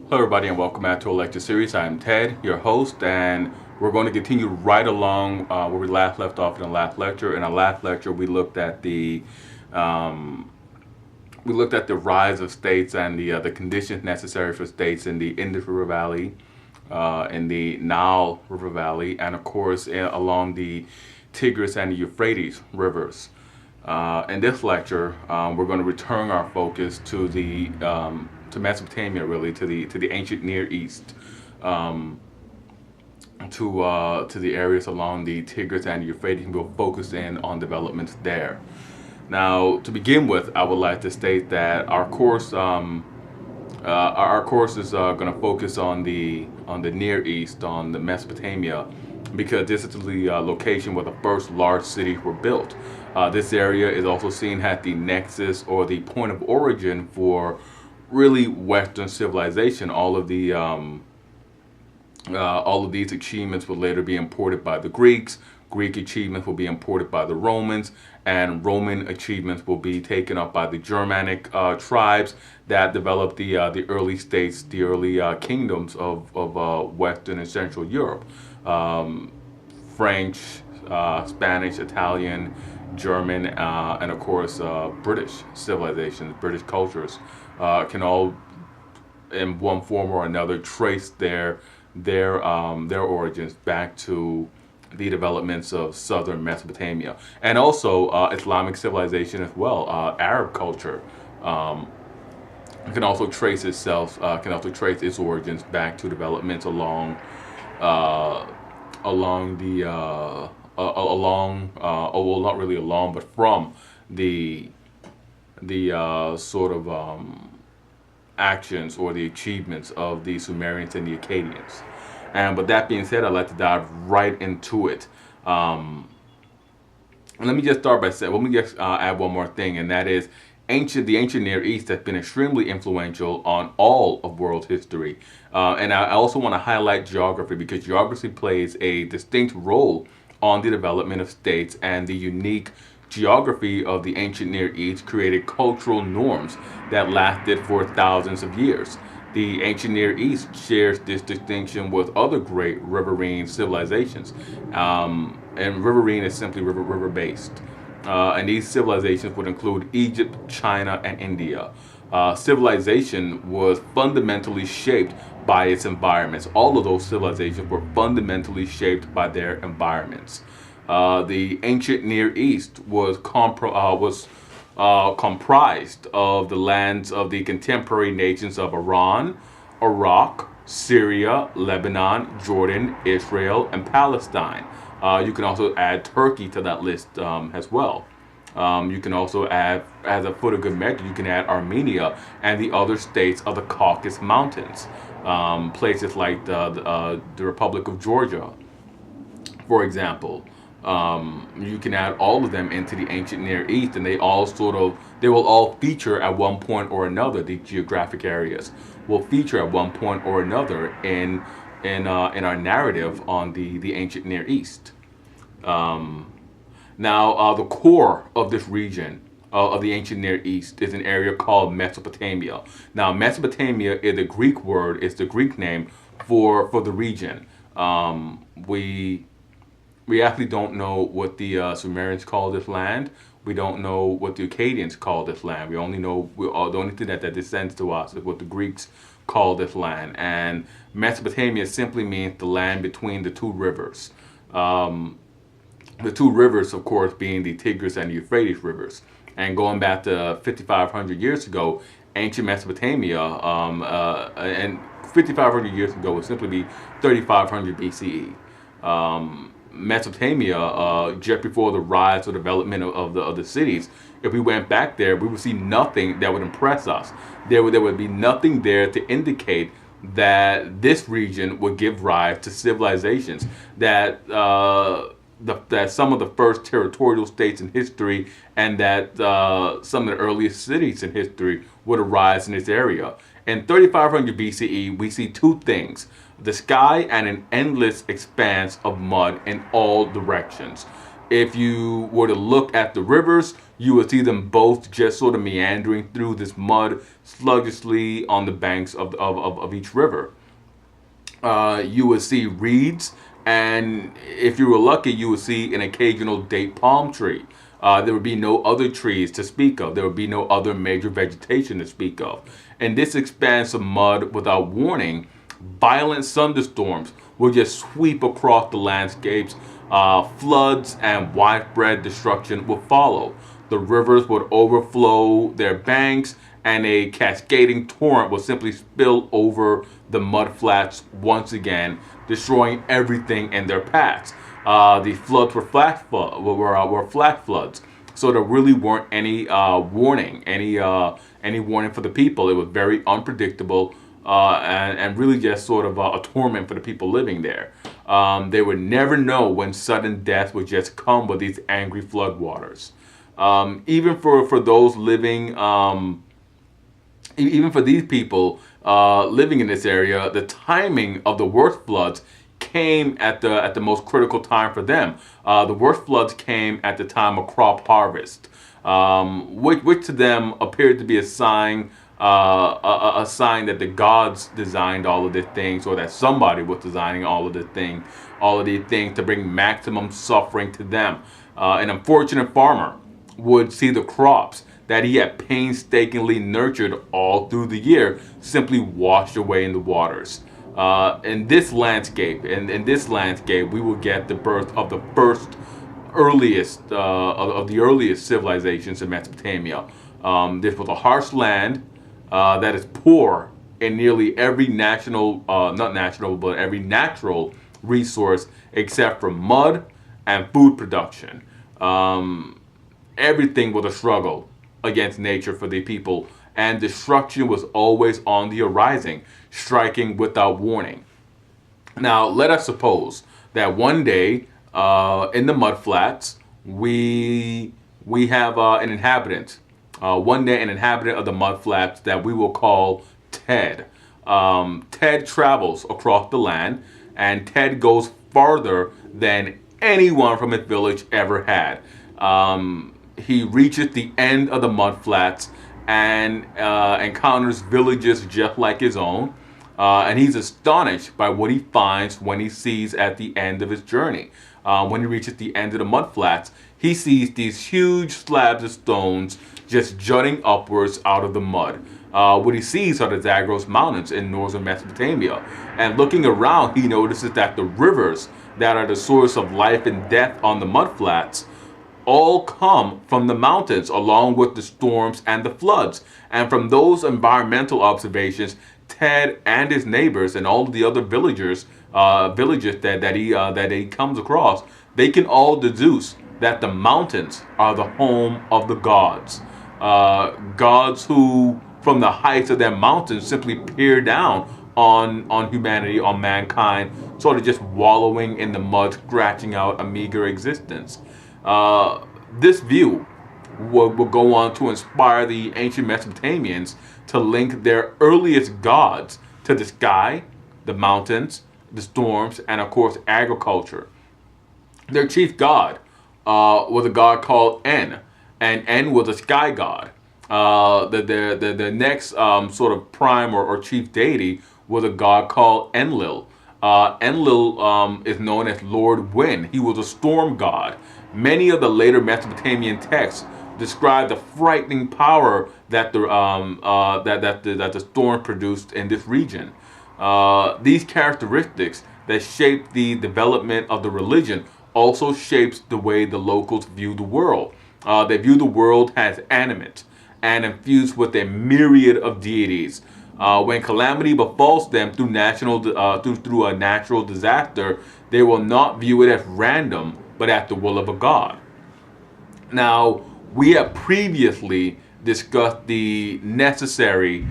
Hello, everybody, and welcome back to a lecture series. I'm Ted, your host, and we're going to continue right along where we last left off in the last lecture. In our last lecture, um, we looked at the rise of states and the conditions necessary for states in the Indus River Valley, in the Nile River Valley, and of course along the Tigris and the Euphrates rivers. In this lecture, we're going to return our focus to Mesopotamia, really, to the ancient Near East, um, to the areas along the Tigris and Euphrates, and we'll focus in on developments there. Now, to begin with, I would like to state that our course is going to focus on the Near East, on the Mesopotamia, because this is the location where the first large cities were built. This area is also seen as the nexus or the point of origin for really Western civilization. All of these achievements will later be imported by the Greeks. Greek achievements will be imported by the Romans, and Roman achievements will be taken up by the Germanic tribes that developed the early states, the early kingdoms of Western and Central Europe. Um, French, Spanish, Italian, German, and of course British civilizations, British cultures can all, in one form or another, trace their origins back to the developments of southern Mesopotamia, and also Islamic civilization as well. Arab culture um, can also trace its origins back to developments uh, along oh well, not really along, but from the sort of actions or the achievements of the Sumerians and the Akkadians. And but that being said, I'd like to dive right into it. Um, Let me just start by saying, let me just add one more thing, and that is the ancient Near East has been extremely influential on all of world history. And I also want to highlight geography because geography plays a distinct role on the development of states, and the unique geography of the ancient Near East created cultural norms that lasted for thousands of years. The ancient Near East shares this distinction with other great riverine civilizations. And riverine is simply river based. And these civilizations would include Egypt, China, and India. Civilization was fundamentally shaped by its environments. All of those civilizations were fundamentally shaped by their environments. The ancient Near East was comprised of the lands of the contemporary nations of Iran, Iraq, Syria, Lebanon, Jordan, Israel, and Palestine. You can also add Turkey to that list as well. You can also add, as a foot of good measure, you can add Armenia and the other states of the Caucasus Mountains. Places like the Republic of Georgia, for example. You can add all of them into the ancient Near East, and they will all feature at one point or another. The geographic areas will feature at one point or another in our narrative on the ancient Near East. Um, Now, the core of this region of the ancient Near East is an area called Mesopotamia. Now, Mesopotamia is a Greek word; it's the Greek name for the region. We actually don't know what the Sumerians call this land. We don't know what the Akkadians call this land. We only know the only thing that descends to us is what the Greeks call this land. And Mesopotamia simply means the land between the two rivers. Um, the two rivers, of course, being the Tigris and the Euphrates rivers. And going back to 5,500 years ago, ancient Mesopotamia, and 5,500 years ago would simply be 3,500 BCE. Mesopotamia, just before the rise or development of the cities, if we went back there, we would see nothing that would impress us. There would be nothing there to indicate that this region would give rise to civilizations that some of the first territorial states in history, and that some of the earliest cities in history would arise in this area. In 3500 BCE, we see two things: the sky and an endless expanse of mud in all directions. If you were to look at the rivers, you would see them both just sort of meandering through this mud sluggishly on the banks of each river. You would see reeds, and if you were lucky, you would see an occasional date palm tree. There would be no other trees to speak of. There would be no other major vegetation to speak of. In this expanse of mud, without warning, violent thunderstorms will just sweep across the landscapes. Floods and widespread destruction will follow. The rivers would overflow their banks, and a cascading torrent will simply spill over the mud flats once again, destroying everything in their paths. The floods were flash floods, so there really weren't any any warning for the people. It was very unpredictable, and really just sort of a torment for the people living there. They would never know when sudden death would just come with these angry floodwaters. Even for those living, even for these people living in this area, the timing of the worst floods came at the most critical time for them. The worst floods came at the time of crop harvest, which to them appeared to be a sign, a sign that the gods designed all of these things, or that somebody was designing all of these things to bring maximum suffering to them. An unfortunate farmer would see the crops that he had painstakingly nurtured all through the year simply washed away in the waters. In this landscape, we will get the birth of the first earliest of the earliest civilizations in Mesopotamia. This was a harsh land that is poor in nearly every every natural resource except for mud and food production. Everything was a struggle against nature for the people, and destruction was always on the horizon, striking without warning. Now, let us suppose that one day in the mudflats, we have an inhabitant. One day, an inhabitant of the mudflats that we will call Ted. Ted travels across the land, and Ted goes farther than anyone from his village ever had. He reaches the end of the mudflats and encounters villages just like his own. And he's astonished by what he finds when he sees at the end of his journey. When he reaches the end of the mudflats, he sees these huge slabs of stones just jutting upwards out of the mud. What he sees are the Zagros Mountains in northern Mesopotamia. And looking around, he notices that the rivers that are the source of life and death on the mudflats all come from the mountains, along with the storms and the floods. And from those environmental observations, Ted and his neighbors and all of the other villages that he comes across, they can all deduce that the mountains are the home of the gods. Gods who, from the heights of their mountains, simply peer down on humanity, on mankind, sort of just wallowing in the mud, scratching out a meager existence. This view will go on to inspire the ancient Mesopotamians to link their earliest gods to the sky, the mountains, the storms, and of course agriculture. Their chief god was a god called En, and En was a sky god. The next sort of prime or chief deity was a god called Enlil. Enlil is known as Lord Wind. He was a storm god. Many of the later Mesopotamian texts describe the frightening power that the storm produced in this region. These characteristics that shaped the development of the religion also shapes the way the locals view the world. They view the world as animate and infused with a myriad of deities. When calamity befalls them through a natural disaster, they will not view it as random, but at the will of a god. Now, we have previously discussed the necessary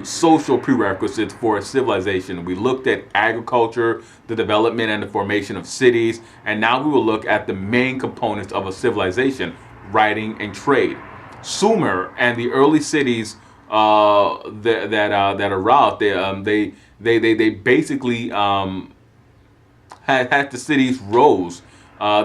social prerequisites for a civilization. We looked at agriculture, the development and the formation of cities, and now we will look at the main components of a civilization: writing and trade. Sumer and the early cities that aroused, they basically had the cities rose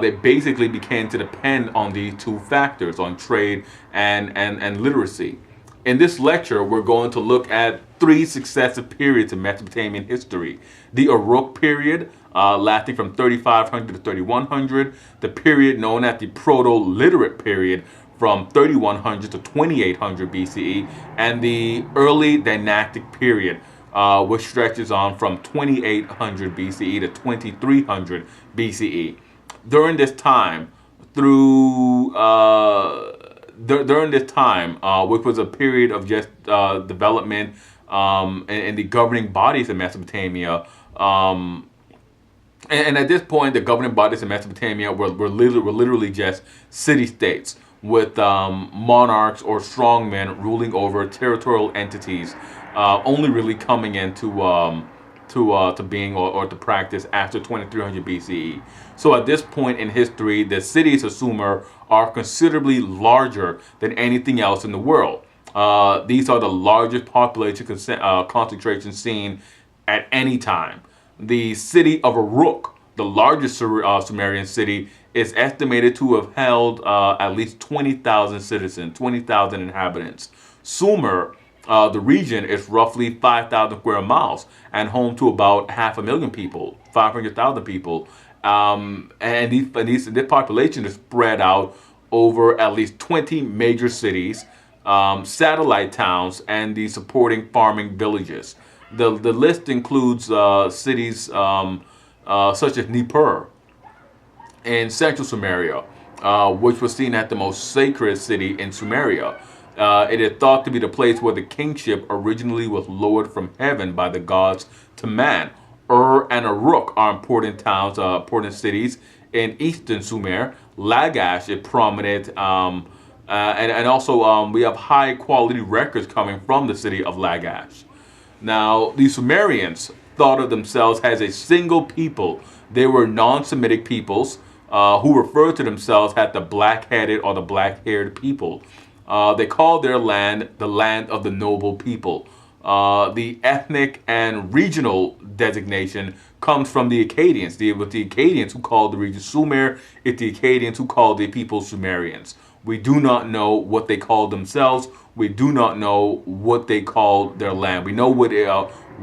they basically began to depend on these two factors, on trade and literacy. In this lecture, we're going to look at three successive periods in Mesopotamian history. The Uruk period, lasting from 3500 to 3100, the period known as the Proto-Literate period from 3100 to 2800 BCE, and the early dynastic period, which stretches on from 2800 BCE to 2300 BCE. During this time, which was a period of just development in the governing bodies of Mesopotamia, and at this point, the governing bodies in Mesopotamia were literally just city-states with monarchs or strongmen ruling over territorial entities, only really coming into to being or to practice after 2300 BCE. So at this point in history, the cities of Sumer are considerably larger than anything else in the world. These are the largest population concentration seen at any time. The city of Uruk, the largest Sumerian city, is estimated to have held at least 20,000 citizens, 20,000 inhabitants. Sumer, the region, is roughly 5,000 square miles and home to about 500,000 people, 500,000 people. And this population is spread out over at least 20 major cities, satellite towns, and the supporting farming villages. The list includes cities such as Nippur in central Sumeria, which was seen as the most sacred city in Sumeria. It is thought to be the place where the kingship originally was lowered from heaven by the gods to man. And Uruk are important towns, important cities in eastern Sumer. Lagash is prominent, and also we have high quality records coming from the city of Lagash. Now, the Sumerians thought of themselves as a single people. They were non-Semitic peoples who referred to themselves as the black-headed or the black-haired people. They called their land the land of the noble people. The ethnic and regional designation comes from the Akkadians. It was the Akkadians who called the region Sumer. It's the Akkadians who called the people Sumerians. We do not know what they called themselves. We do not know what they called their land. We know what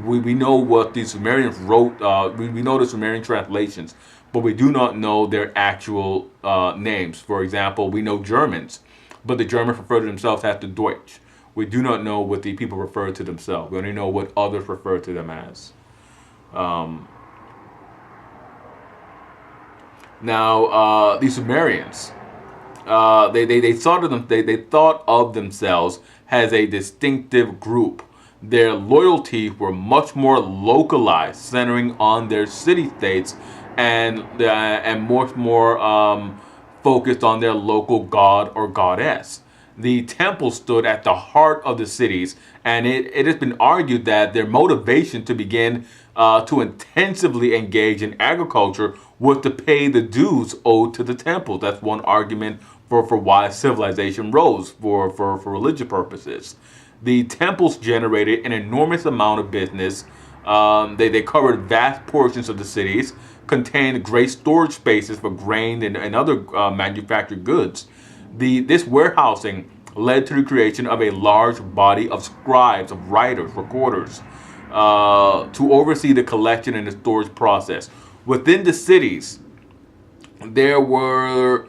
we know what the Sumerians wrote. We know the Sumerian translations, but we do not know their actual names. For example, we know Germans, but the Germans refer to themselves as the Deutsch. We do not know what the people refer to themselves. We only know what others refer to them as. Now, the Sumerians, they thought of themselves as a distinctive group. Their loyalty were much more localized, centering on their city-states, and much more focused on their local god or goddess. The temple stood at the heart of the cities, and it has been argued that their motivation to begin to intensively engage in agriculture was to pay the dues owed to the temple. That's one argument for why civilization rose for religious purposes. The temples generated an enormous amount of business. They covered vast portions of the cities, contained great storage spaces for grain and other manufactured goods. This warehousing led to the creation of a large body of scribes, of writers, recorders, to oversee the collection and the storage process. Within the cities, there were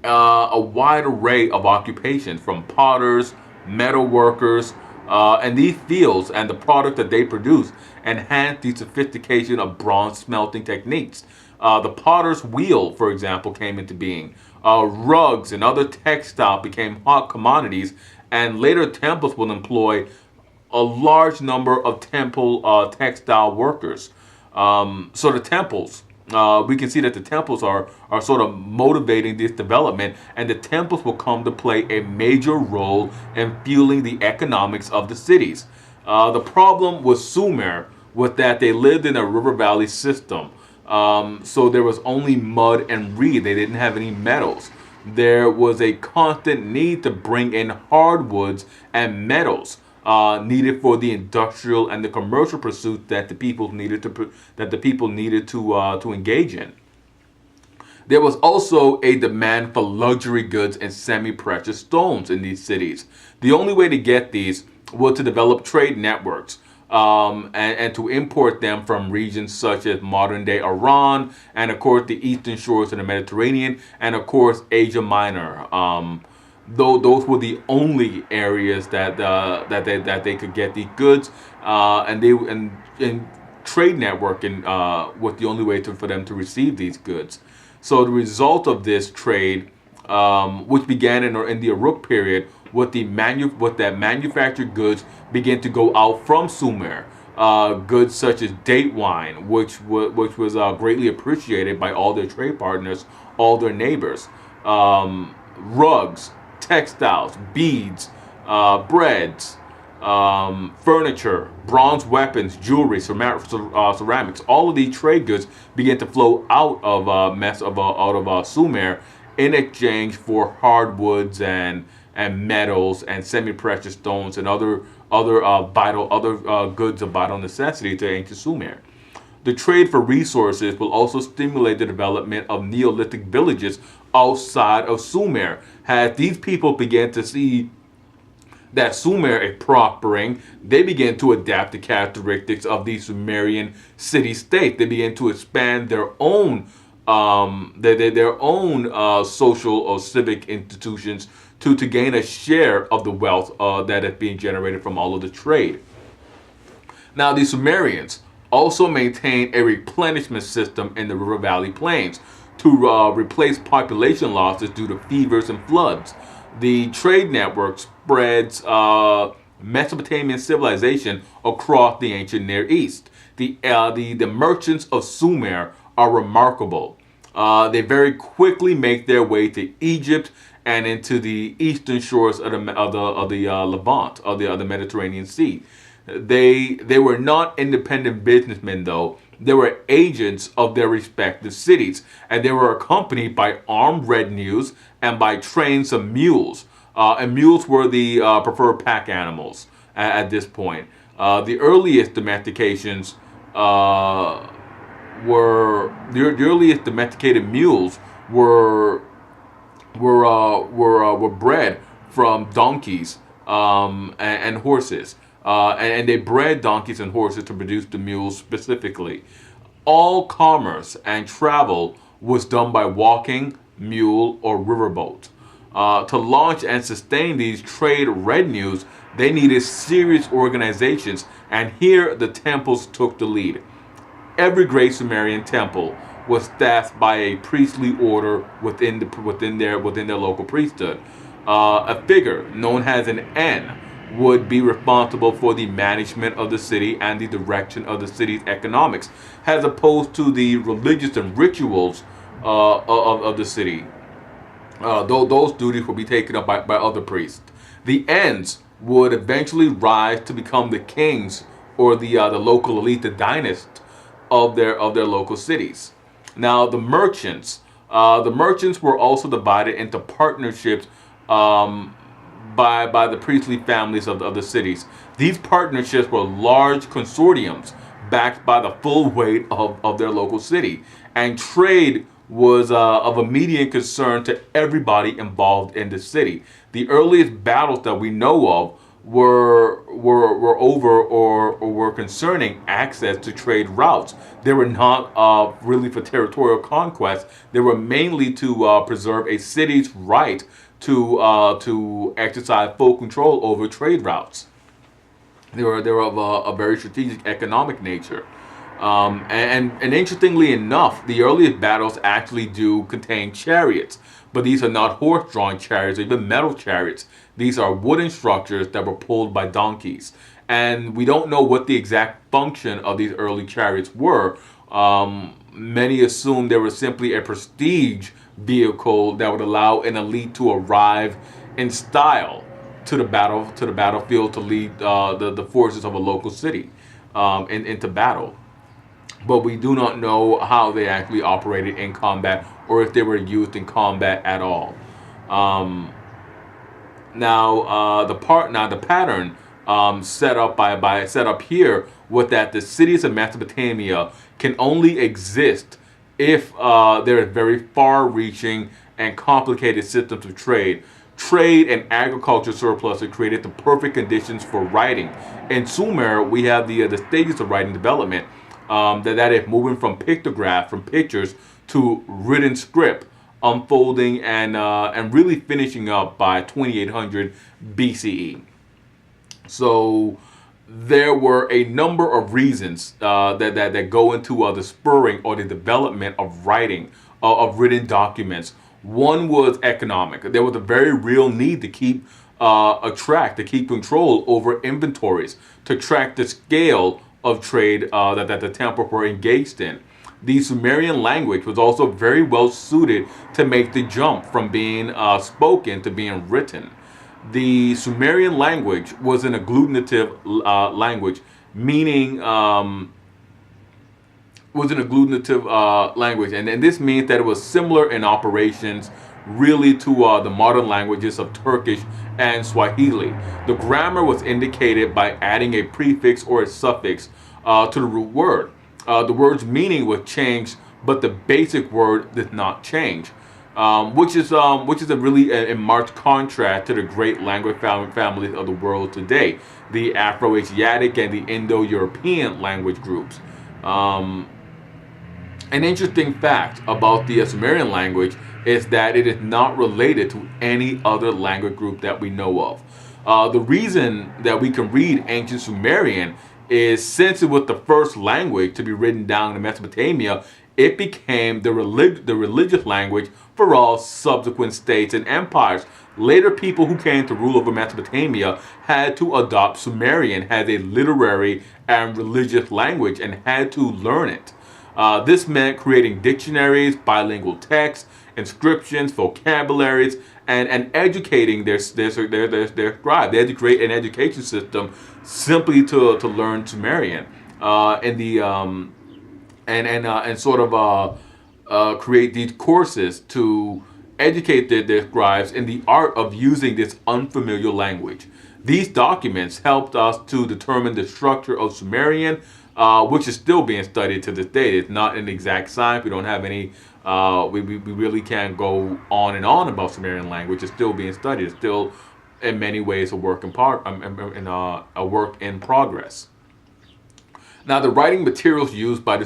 a wide array of occupations, from potters, metal workers, and these fields and the product that they produced enhanced the sophistication of bronze smelting techniques. The potter's wheel, for example, came into being. Rugs and other textiles became hot commodities, and later temples will employ a large number of temple textile workers. So the temples, we can see that the temples are sort of motivating this development, and the temples will come to play a major role in fueling the economics of the cities. The problem with Sumer was that they lived in a river valley system. So there was only mud and reed. They didn't have any metals. There was a constant need to bring in hardwoods and metals needed for the industrial and the commercial pursuits that the people needed to engage in. There was also a demand for luxury goods and semi-precious stones in these cities. The only way to get these was to develop trade networks, and to import them from regions such as modern-day Iran, and of course the eastern shores of the Mediterranean, and of course Asia Minor. Though those were the only areas that they could get these goods, and trade networking was the only way for them to receive these goods. So the result of this trade, which began in the Uruk period, with that manufactured goods began to go out from Sumer. Goods such as date wine, which was greatly appreciated by all their trade partners, all their neighbors. Rugs, textiles, beads, breads, furniture, bronze weapons, jewelry, ceramics. All of these trade goods began to flow out of Sumer in exchange for hardwoods and metals and semi-precious stones and other goods of vital necessity to ancient Sumer. The trade for resources will also stimulate the development of Neolithic villages outside of Sumer. As these people began to see that Sumer is prospering, they began to adapt the characteristics of the Sumerian city-state. They began to expand their own social or civic institutions to gain a share of the wealth that is being generated from all of the trade. Now, the Sumerians also maintained a replenishment system in the river valley plains to replace population losses due to fevers and floods. The trade network spreads Mesopotamian civilization across the ancient Near East. The merchants of Sumer are remarkable. They very quickly make their way to Egypt and into the eastern shores of the Levant, of the Mediterranean Sea. They were not independent businessmen, though. They were agents of their respective cities, and they were accompanied by armed retinues and by trains of mules. And mules were the preferred pack animals at this point. The earliest domestications were the earliest domesticated mules were bred from donkeys and horses. And they bred donkeys and horses to produce the mules specifically. All commerce and travel was done by walking, mule, or riverboat. To launch and sustain these trade retinues, they needed serious organizations, and here the temples took the lead. Every great Sumerian temple was staffed by a priestly order within their local priesthood. A figure known as an N would be responsible for the management of the city and the direction of the city's economics, as opposed to the religious and rituals of the city. Though those duties would be taken up by other priests. The Ns would eventually rise to become the kings or the local elite, the dynast of their local cities. Now the merchants were also divided into partnerships by the priestly families of the cities. These partnerships were large consortiums backed by the full weight of their local city, and trade was of immediate concern to everybody involved in the city. The earliest battles that we know of were concerning access to trade routes. They were not really for territorial conquest. They were mainly to preserve a city's right to exercise full control over trade routes. They were of a very strategic economic nature. And interestingly enough, the earliest battles actually do contain chariots, but these are not horse-drawn chariots or even metal chariots. These are wooden structures that were pulled by donkeys. And we don't know what the exact function of these early chariots were. Many assume they were simply a prestige vehicle that would allow an elite to arrive in style to the battlefield to lead the forces of a local city into battle. But we do not know how they actually operated in combat or if they were used in combat at all. The pattern set up here was that the cities of Mesopotamia can only exist if there are very far-reaching and complicated systems of trade. Trade and agriculture surpluses created the perfect conditions for writing. In Sumer, we have the stages of writing development. That is moving from pictograph, from pictures, to written script, unfolding and really finishing up by 2800 BCE. So there were a number of reasons that go into the spurring or the development of writing, of written documents. One was economic. There was a very real need to keep a track, to keep control over inventories, to track the scale of trade that the temple were engaged in. The Sumerian language was also very well suited to make the jump from being spoken to being written. The Sumerian language was an agglutinative language, meaning language, and this means that it was similar in operations really to the modern languages of Turkish and Swahili. The grammar was indicated by adding a prefix or a suffix to the root word. The word's meaning would change, but the basic word did not change, which is a really in marked contrast to the great language families of the world today, the Afro-Asiatic and the Indo-European language groups. An interesting fact about the Sumerian language is that it is not related to any other language group that we know of. The reason that we can read ancient Sumerian is since it was the first language to be written down in Mesopotamia, it became the religious language for all subsequent states and empires. Later people who came to rule over Mesopotamia had to adopt Sumerian as a literary and religious language and had to learn it. This meant creating dictionaries, bilingual texts, inscriptions, vocabularies, and educating their scribe. They had to create an education system simply to learn Sumerian, create these courses to educate their scribes in the art of using this unfamiliar language. These documents helped us to determine the structure of Sumerian, which is still being studied to this day. It's not an exact science. We don't have any. We really can't go on and on about Sumerian language. It's still being studied. It's still, in many ways, a work in progress. Now, the writing materials used by the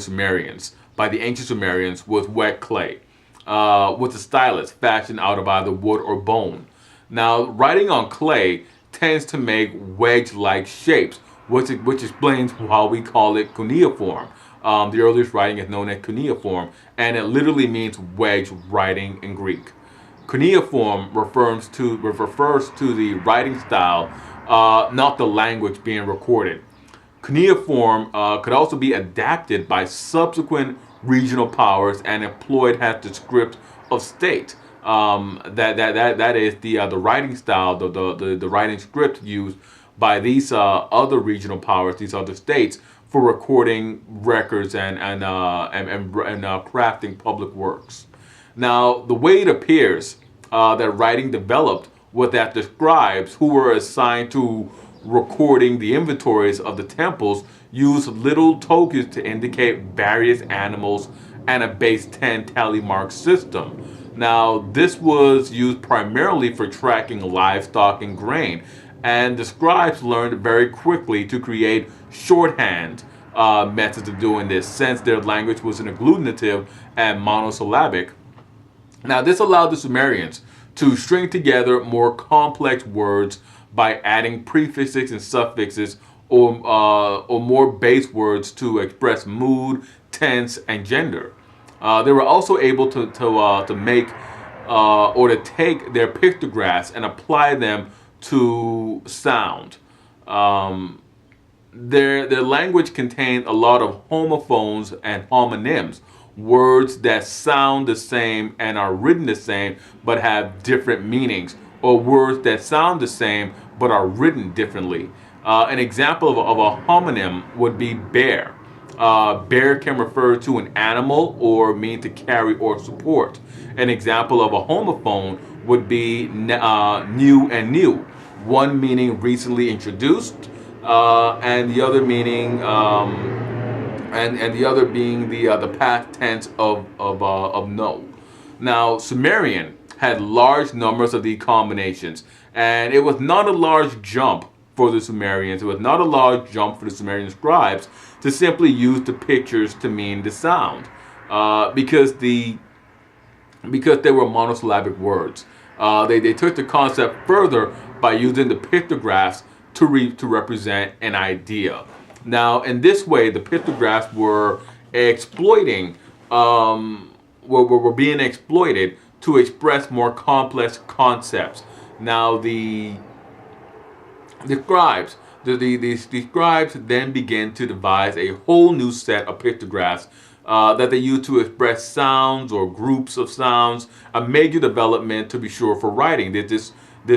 ancient Sumerians, was wet clay, with a stylus fashioned out of either wood or bone. Now, writing on clay tends to make wedge-like shapes, which explains why we call it cuneiform. The earliest writing is known as cuneiform, and it literally means wedge writing in Greek. Cuneiform refers to the writing style, not the language being recorded. Cuneiform could also be adapted by subsequent regional powers and employed as the script of state. That is the writing style, the writing script used by these other regional powers, these other states, for recording records and crafting public works. Now, the way it appears that writing developed was that the scribes who were assigned to recording the inventories of the temples used little tokens to indicate various animals and a base 10 tally mark system. Now, this was used primarily for tracking livestock and grain, and the scribes learned very quickly to create shorthand methods of doing this, since their language was an agglutinative and monosyllabic. Now, this allowed the Sumerians to string together more complex words by adding prefixes and suffixes or more base words to express mood, tense, and gender. They were also able to make or to take their pictographs and apply them to sound. Their language contained a lot of homophones and homonyms, words that sound the same and are written the same but have different meanings, or words that sound the same but are written differently. An example of a homonym would be bear. Bear can refer to an animal or mean to carry or support. An example of a homophone would be new and new, one meaning recently introduced, and the other meaning and the other being the past tense of no. Now, Sumerian had large numbers of these combinations, and it was not a large jump for the Sumerians. It was not a large jump for the Sumerian scribes to simply use the pictures to mean the sound, because they were monosyllabic words. They took the concept further by using the pictographs to represent an idea. Now, in this way, the pictographs were exploiting, were being exploited to express more complex concepts. Now, the scribes, the scribes then began to devise a whole new set of pictographs that they used to express sounds or groups of sounds. A major development, to be sure, for writing. This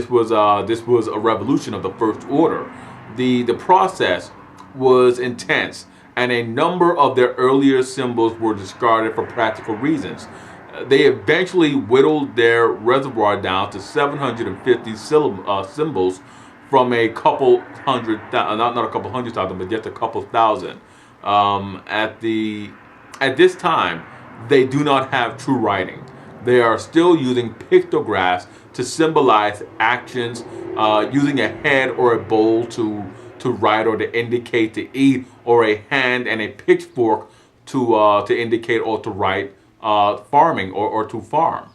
was a revolution of the first order. The process was intense, and a number of their earlier symbols were discarded for practical reasons. They eventually whittled their reservoir down to 750 symbols from a couple hundred, not a couple hundred thousand, but just a couple thousand. At this time, they do not have true writing. They are still using pictographs to symbolize actions, using a head or a bowl to write or to indicate to eat, or a hand and a pitchfork to indicate or to write farming or to farm.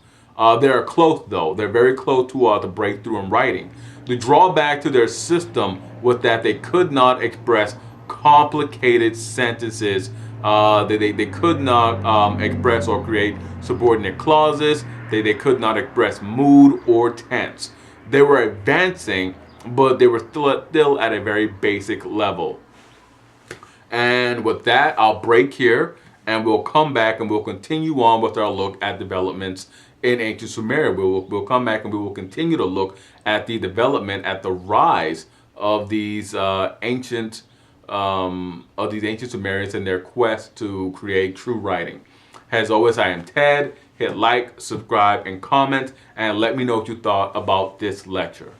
They're close though. They're very close to breakthrough in writing. The drawback to their system was that they could not express complicated sentences. They could not express or create subordinate clauses. They could not express mood or tense. They were advancing, but they were still at a very basic level. And with that, I'll break here, and we'll come back and we'll continue on with our look at developments in ancient Sumeria. We'll come back and we will continue to look at the development, at the rise of these ancient Sumerians and their quest to create true writing. As always, I am Ted. Hit like, subscribe, and comment, and let me know what you thought about this lecture.